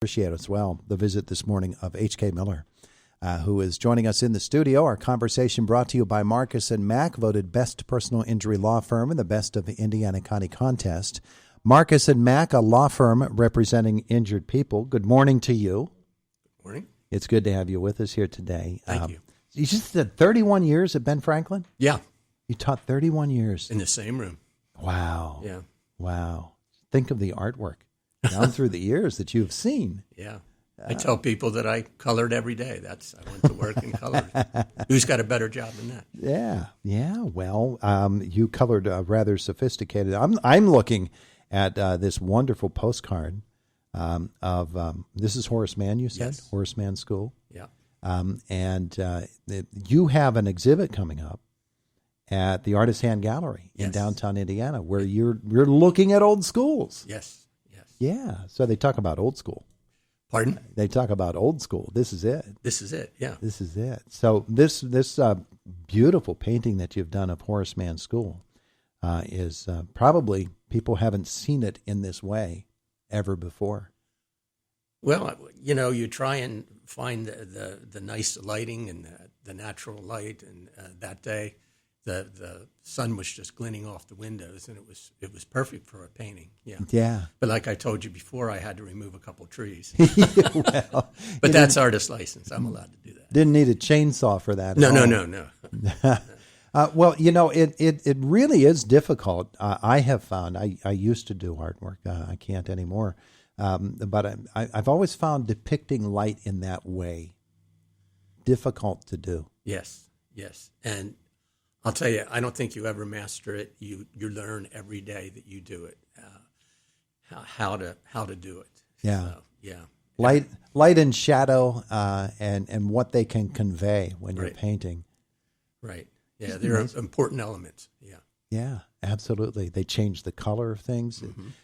Appreciate as well the visit this morning of H.K. Miller, who is joining us in the studio. Our conversation brought to you by Marcus & Mack, voted best personal injury law firm in the Best of Indiana County contest. Marcus & Mack, a law firm representing injured people. Good morning to you. Good morning. It's good to have you with us here today. Thank you. You just did 31 years at Ben Franklin? Yeah. You taught 31 years. In the same room. Wow. Yeah. Wow. Think of the artwork down through the years that you've seen. Yeah. I tell people that I colored every day. I went to work and colored. Who's got a better job than that? Yeah. Well, you colored rather sophisticated. I'm looking at this wonderful postcard of this is Horace Mann. You said Yes. Horace Mann School. Yeah. And you have an exhibit coming up at the Artist Hand Gallery in downtown Indiana, where you're looking at old schools. Yes. Yeah. So they talk about old school. Pardon? They talk about old school. This is it. This is it. Yeah. This is it. So this beautiful painting that you've done of Horace Mann School is probably people haven't seen it in this way ever before. Well, you try and find the nice lighting and the natural light, and that day the sun was just glinting off the windows, and it was perfect for a painting. Yeah. But like I told you before, I had to remove a couple trees. Well, but that's artist license. I'm allowed to do that. Didn't need a chainsaw for that. No. Well, it really is difficult. I have found, I used to do artwork. I can't anymore. But I've always found depicting light in that way difficult to do. Yes. And I'll tell you, I don't think you ever master it. You learn every day that you do it, how to do it. Yeah. So, yeah. Light and shadow, and what they can convey when you're painting. Right. Yeah, they're important elements. Yeah. Yeah, absolutely. They change the color of things,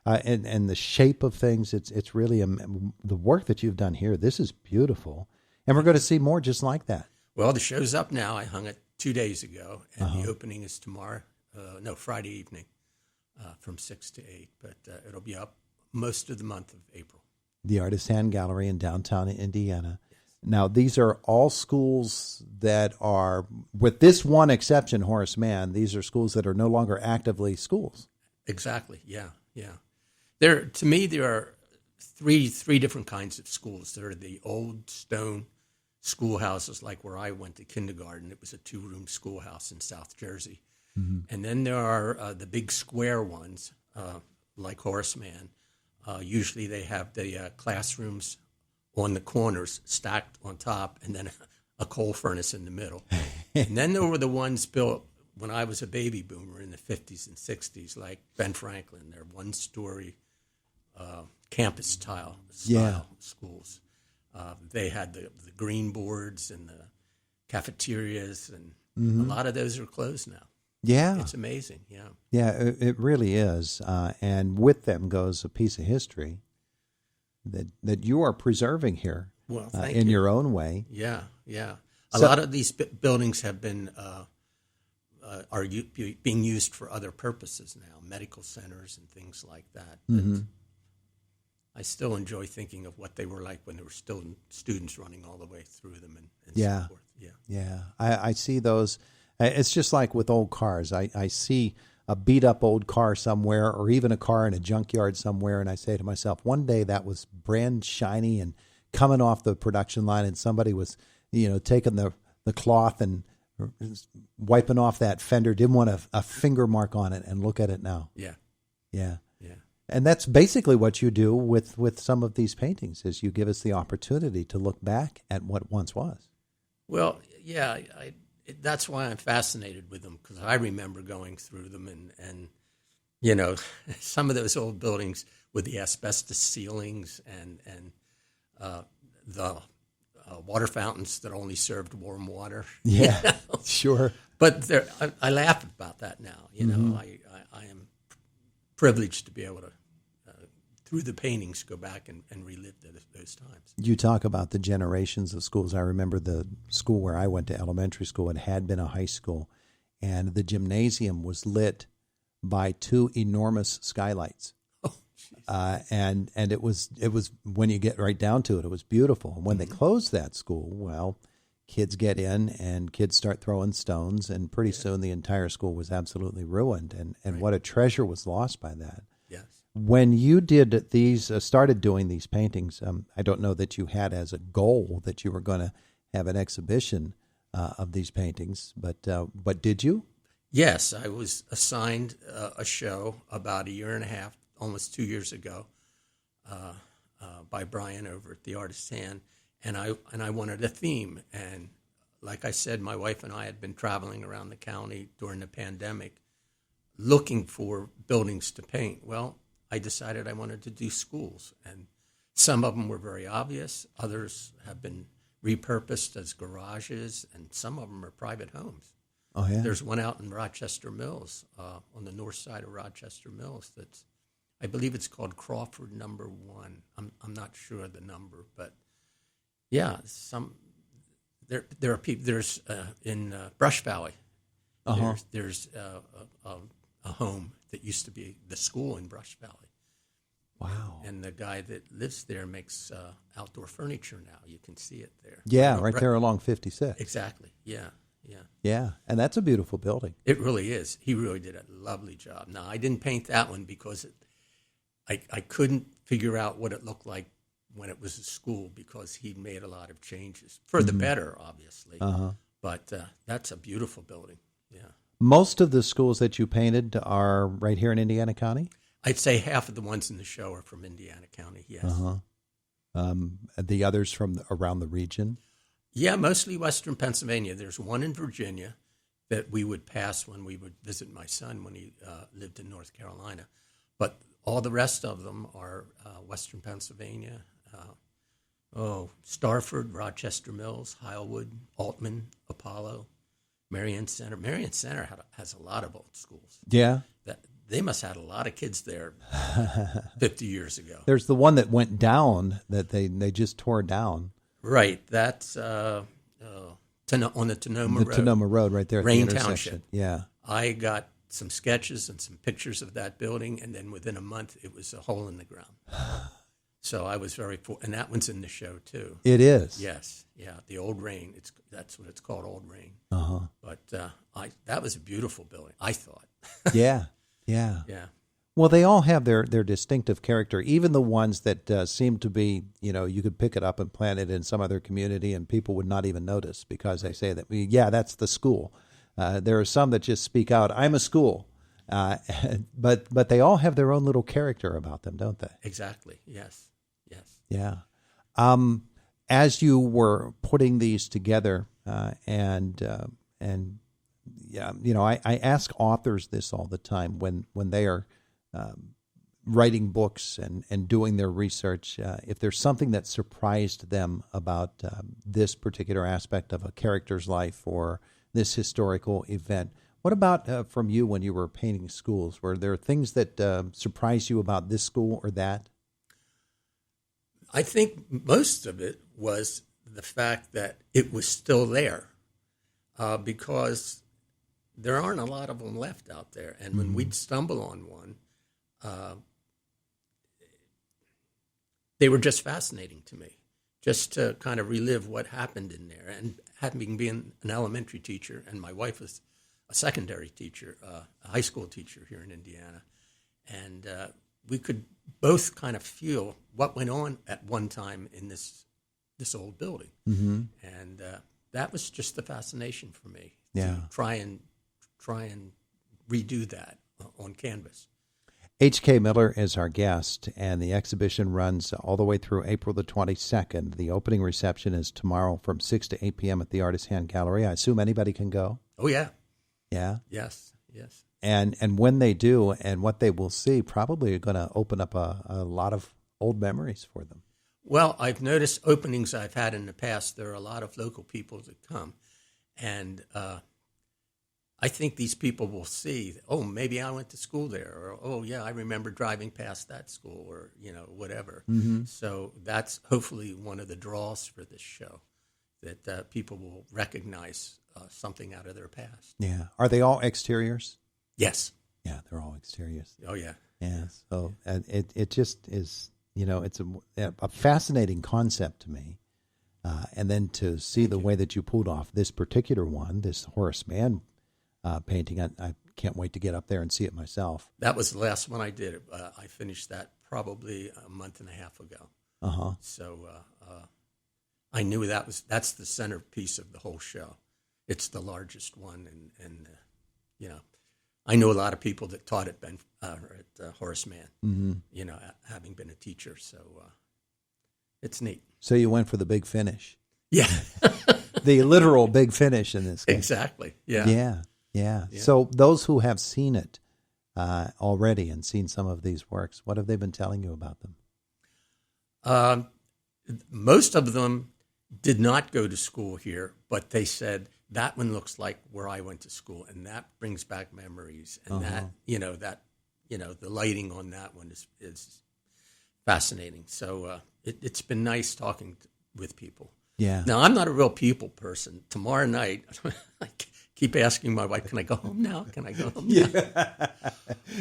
and the shape of things. It's really the work that you've done here. This is beautiful, and we're going to see more just like that. Well, the show's up now. I hung it 2 days ago, and the opening is tomorrow. Friday evening, from 6 to 8. But it'll be up most of the month of April. The Artist Hand Gallery in downtown Indiana. Yes. Now, these are all schools that are, with this one exception, Horace Mann, these are schools that are no longer actively schools. Exactly. Yeah. To me, there are three different kinds of schools. There are the old stone schoolhouses, like where I went to kindergarten. It was a 2-room schoolhouse in South Jersey. And then there are the big square ones, like Horace Mann. Usually they have the classrooms on the corners stacked on top, and then a coal furnace in the middle. And then there were the ones built when I was a baby boomer in the 50s and 60s, like Ben Franklin. They're 1-story campus style schools. They had the green boards and the cafeterias, and a lot of those are closed now. Yeah. It's amazing, yeah. Yeah, it really is. And with them goes a piece of history that you are preserving here in your own way. Yeah. A lot of these buildings have been being used for other purposes now, medical centers and things like that. But I still enjoy thinking of what they were like when there were still students running all the way through them and so forth. Yeah. I see those. It's just like with old cars. I see a beat-up old car somewhere, or even a car in a junkyard somewhere, and I say to myself, one day that was brand shiny and coming off the production line, and somebody was, taking the cloth and wiping off that fender, didn't want a finger mark on it, and look at it now. Yeah. And that's basically what you do with some of these paintings, is you give us the opportunity to look back at what once was. Well, yeah, that's why I'm fascinated with them, because I remember going through them and some of those old buildings with the asbestos ceilings and the water fountains that only served warm water. Yeah, sure. But I laugh about that now. I am privileged to be able to, through the paintings, go back and relive those times. You talk about the generations of schools. I remember the school where I went to elementary school. It had been a high school, and the gymnasium was lit by 2 enormous skylights. Oh, And it was when you get right down to it, it was beautiful. And when they closed that school, well, kids get in and kids start throwing stones, and pretty soon the entire school was absolutely ruined. And what a treasure was lost by that. Yes. When you did these, started doing these paintings, I don't know that you had as a goal that you were going to have an exhibition of these paintings, but did you? Yes, I was assigned a show about a year and a half, almost 2 years ago, by Brian over at the Artist's Hand, and I wanted a theme. And like I said, my wife and I had been traveling around the county during the pandemic, looking for buildings to paint. Well, I decided I wanted to do schools, and some of them were very obvious. Others have been repurposed as garages, and some of them are private homes. Oh, yeah. There's one out in Rochester Mills, on the north side of Rochester Mills. That's, I believe it's called Crawford Number 1. I'm not sure of the number, but yeah, there are people. There's in Brush Valley. There's a home that used to be the school in Brush Valley. Wow. And the guy that lives there makes outdoor furniture now. You can see it there. Yeah, right there along 56. Exactly. Yeah. Yeah, and that's a beautiful building. It really is. He really did a lovely job. Now, I didn't paint that one because I couldn't figure out what it looked like when it was a school, because he made a lot of changes. For the better, obviously. But that's a beautiful building. Yeah. Most of the schools that you painted are right here in Indiana County? I'd say half of the ones in the show are from Indiana County, yes. The others from around the region? Yeah, mostly Western Pennsylvania. There's one in Virginia that we would pass when we would visit my son when he lived in North Carolina. But all the rest of them are Western Pennsylvania. Starford, Rochester Mills, Hilewood, Altman, Apollo, Marion Center. Marion Center has a lot of old schools. Yeah. They must have had a lot of kids there 50 years ago. There's the one that went down that they just tore down. Right. That's on the Tonoma Road. The Tonoma Road right there at Rain the intersection. Township. Yeah. I got some sketches and some pictures of that building, and then within a month, it was a hole in the ground. So I was very and that one's in the show too. It is. Yes, yeah, the Old Rain. That's what it's called, Old Rain. But that was a beautiful building, I thought. Yeah. Well, they all have their distinctive character, even the ones that seem to be, you could pick it up and plant it in some other community and people would not even notice because they say that, that's the school. There are some that just speak out, I'm a school. But they all have their own little character about them, don't they? Exactly, yes. Yeah. As you were putting these together I ask authors this all the time when they are writing books and doing their research, if there's something that surprised them about this particular aspect of a character's life or this historical event. What about from you when you were painting schools? Were there things that surprised you about this school or that? I think most of it was the fact that it was still there, because there aren't a lot of them left out there. And when we'd stumble on one, they were just fascinating to me, just to kind of relive what happened in there. And having been an elementary teacher, and my wife was a secondary teacher, a high school teacher here in Indiana, and we could both kind of feel what went on at one time in this old building. And that was just the fascination for me, to try and redo that on canvas. H.K. Miller is our guest, and the exhibition runs all the way through April the 22nd. The opening reception is tomorrow from 6 to 8 p.m. at the Artist's Hand Gallery. I assume anybody can go? Oh, yeah. Yeah? Yes. And when they do, and what they will see, probably are going to open up a lot of old memories for them. Well, I've noticed openings I've had in the past, there are a lot of local people that come, and I think these people will see, oh, maybe I went to school there, or, oh, yeah, I remember driving past that school, or, whatever. So that's hopefully one of the draws for this show, that people will recognize something out of their past. Yeah. Are they all exteriors? Yes. Yeah, they're all exteriors. Oh, yeah. Yeah. So and it just is, it's a fascinating concept to me. And then to see the way that you pulled off this particular one, this Horace Mann painting, I can't wait to get up there and see it myself. That was the last one I did. I finished that probably a month and a half ago. Uh-huh. So I knew that's the centerpiece of the whole show. It's the largest one, and I know a lot of people that taught at Horace Mann. Mm-hmm. Having been a teacher, so it's neat. So you went for the big finish. Yeah, the literal big finish in this case. Exactly. Yeah. Yeah. So those who have seen it already and seen some of these works, what have they been telling you about them? Most of them did not go to school here, but they said that one looks like where I went to school, and that brings back memories. And the lighting on that one is fascinating. So it's been nice talking with people. Yeah. Now, I'm not a real people person. Tomorrow night, I keep asking my wife, can I go home now? Can I go home now?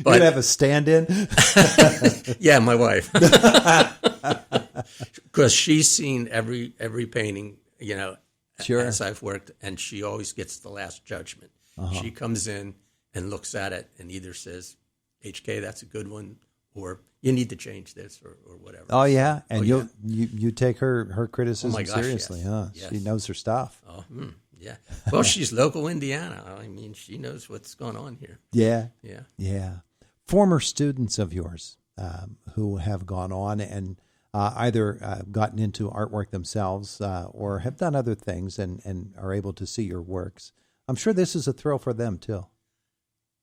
But, you have a stand-in? Yeah, my wife. Because she's seen every painting, sure. as I've worked, and she always gets the last judgment. Uh-huh. She comes in and looks at it and either says, HK, that's a good one, or you need to change this or whatever. Oh, yeah? And you take her criticism seriously, yes. huh? Yes. She knows her stuff. Oh, yeah. Well, she's local Indiana. I mean, she knows what's going on here. Yeah. Yeah. Yeah. Former students of yours who have gone on and either gotten into artwork themselves or have done other things and are able to see your works. I'm sure this is a thrill for them, too.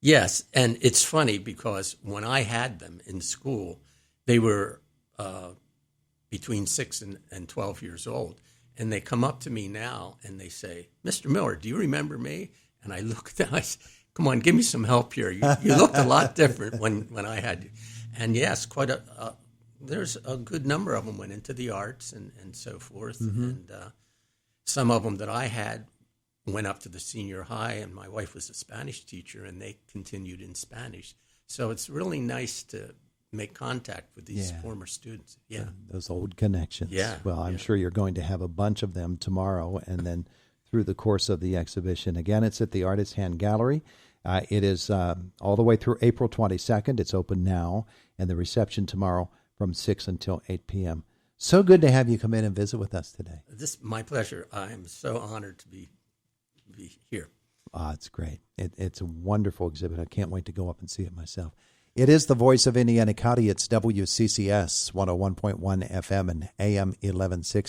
Yes, and it's funny because when I had them in school, they were between 6 and 12 years old. And they come up to me now and they say, Mr. Miller, do you remember me? And I look at them, I say, come on, give me some help here. You looked a lot different when I had you. And yes, there's a good number of them went into the arts and so forth. Mm-hmm. And some of them that I had went up to the senior high, and my wife was a Spanish teacher, and they continued in Spanish. So it's really nice to make contact with these former students. Yeah. Those old connections. Yeah. Well, I'm sure you're going to have a bunch of them tomorrow and then through the course of the exhibition. Again, it's at the Artist Hand Gallery. It is all the way through April 22nd. It's open now, and the reception tomorrow from 6 until 8 p.m. So good to have you come in and visit with us today. This is my pleasure. I'm so honored to be here. It's great. It's a wonderful exhibit. I can't wait to go up and see it myself. It is the voice of Indiana County. It's WCCS 101.1 FM and AM 1160.